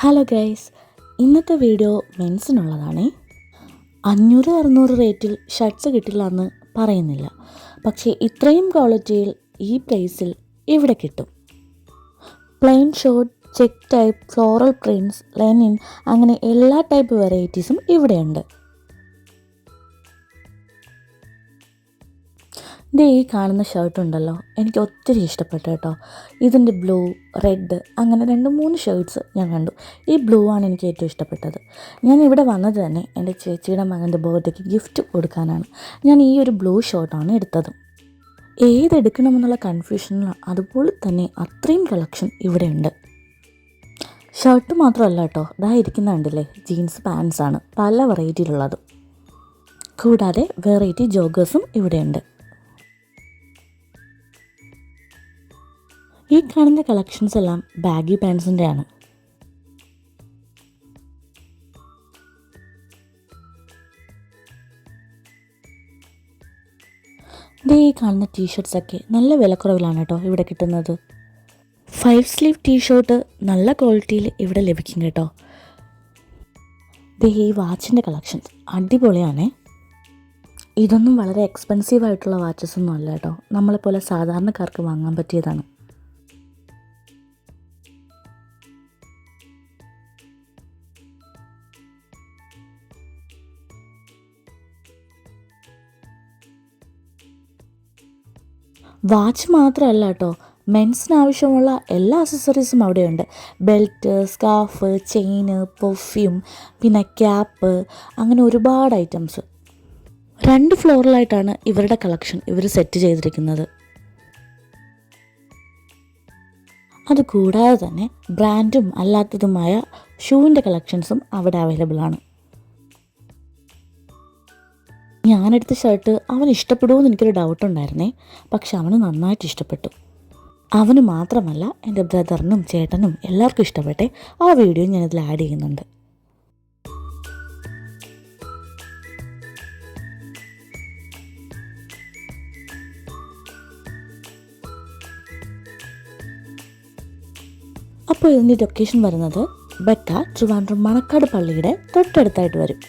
Hello guys, ഇന്നത്തെ video മെൻസിനുള്ളതാണേ. 500-600 റേറ്റിൽ shirts കിട്ടില്ല എന്ന് പറയുന്നില്ല, പക്ഷേ ഇത്രയും ക്വാളിറ്റിയിൽ ഈ പ്രൈസിൽ ഇവിടെ കിട്ടും. Plain short, check type, floral prints, linen, അങ്ങനെ എല്ലാ ടൈപ്പ് വെറൈറ്റീസും ഇവിടെയുണ്ട്. ഇത് ഈ കാണുന്ന ഷർട്ട് ഉണ്ടല്ലോ, എനിക്ക് ഒത്തിരി ഇഷ്ടപ്പെട്ടു കേട്ടോ. ഇതിൻ്റെ ബ്ലൂ, റെഡ്, അങ്ങനെ 2-3 ഷർട്ട്സ് ഞാൻ കണ്ടു. ഈ ബ്ലൂ ആണ് എനിക്ക് ഏറ്റവും ഇഷ്ടപ്പെട്ടത്. ഞാൻ ഇവിടെ വന്നത് തന്നെ എൻ്റെ ചേച്ചിയുടെ മകൻ്റെ ബർത്ത്ഡേക്ക് ഗിഫ്റ്റ് കൊടുക്കാനാണ്. ഞാൻ ഈ ഒരു ബ്ലൂ ഷർട്ടാണ് എടുത്തത്. ഏതെടുക്കണമെന്നുള്ള കൺഫ്യൂഷനിലാണ്. അതുപോലെ തന്നെ അത്രയും കളക്ഷൻ ഇവിടെയുണ്ട്. ഷർട്ട് മാത്രമല്ല കേട്ടോ, ഇതാ ഇരിക്കുന്ന കണ്ടില്ലേ, ജീൻസ് പാൻസാണ് പല വെറൈറ്റിയിലുള്ളത്. കൂടാതെ വെറൈറ്റി ജോഗേഴ്സും ഇവിടെയുണ്ട്. ഈ കാണുന്ന കളക്ഷൻസ് എല്ലാം ബാഗി പാൻസിൻ്റെ ആണ്. ഈ കാണുന്ന ടീഷർട്ട്സൊക്കെ നല്ല വിലക്കുറവിലാണ് കേട്ടോ ഇവിടെ കിട്ടുന്നത്. 5 സ്ലീവ് ടീഷർട്ട് നല്ല ക്വാളിറ്റിയിൽ ഇവിടെ ലഭിക്കും കേട്ടോ. ഈ വാച്ചിൻ്റെ കളക്ഷൻസ് അടിപൊളിയാണേ. ഇതൊന്നും വളരെ എക്സ്പെൻസീവ് ആയിട്ടുള്ള വാച്ചസ് ഒന്നും അല്ല കേട്ടോ, നമ്മളെപ്പോലെ സാധാരണക്കാർക്ക് വാങ്ങാൻ പറ്റിയതാണ്. വാച്ച് മാത്രമല്ല കേട്ടോ, മെൻസിന് ആവശ്യമുള്ള എല്ലാ അക്സസറീസും അവിടെയുണ്ട്. ബെൽറ്റ്, സ്കാർഫ്, ചെയിന്, പെർഫ്യൂം, പിന്നെ ക്യാപ്പ്, അങ്ങനെ ഒരുപാട് ഐറ്റംസ്. 2 ഫ്ലോറിലായിട്ടാണ് ഇവരുടെ കളക്ഷൻ ഇവർ സെറ്റ് ചെയ്തിരിക്കുന്നത്. അതുകൂടാതെ തന്നെ ബ്രാൻഡും അല്ലാത്തതുമായ ഷൂവിൻ്റെ കളക്ഷൻസും അവിടെ അവൈലബിൾ ആണ്. ഞാനെടുത്ത ഷർട്ട് അവന് ഇഷ്ടപ്പെടുമോ എന്ന് എനിക്കൊരു ഡൗട്ടുണ്ടായിരുന്നേ, പക്ഷെ അവന് നന്നായിട്ട് ഇഷ്ടപ്പെട്ടു. അവന് മാത്രമല്ല, എൻ്റെ ബ്രദറിനും ചേട്ടനും എല്ലാവർക്കും ഇഷ്ടപ്പെട്ടെ. ആ വീഡിയോ ഞാനിതിൽ ആഡ് ചെയ്യുന്നുണ്ട്. അപ്പോൾ ഇതിൻ്റെ ലൊക്കേഷൻ വരുന്നത് ബെക്ക, ട്രിവാൻഡ്രം മണക്കാട് പള്ളിയുടെ തൊട്ടടുത്തായിട്ട് വരും.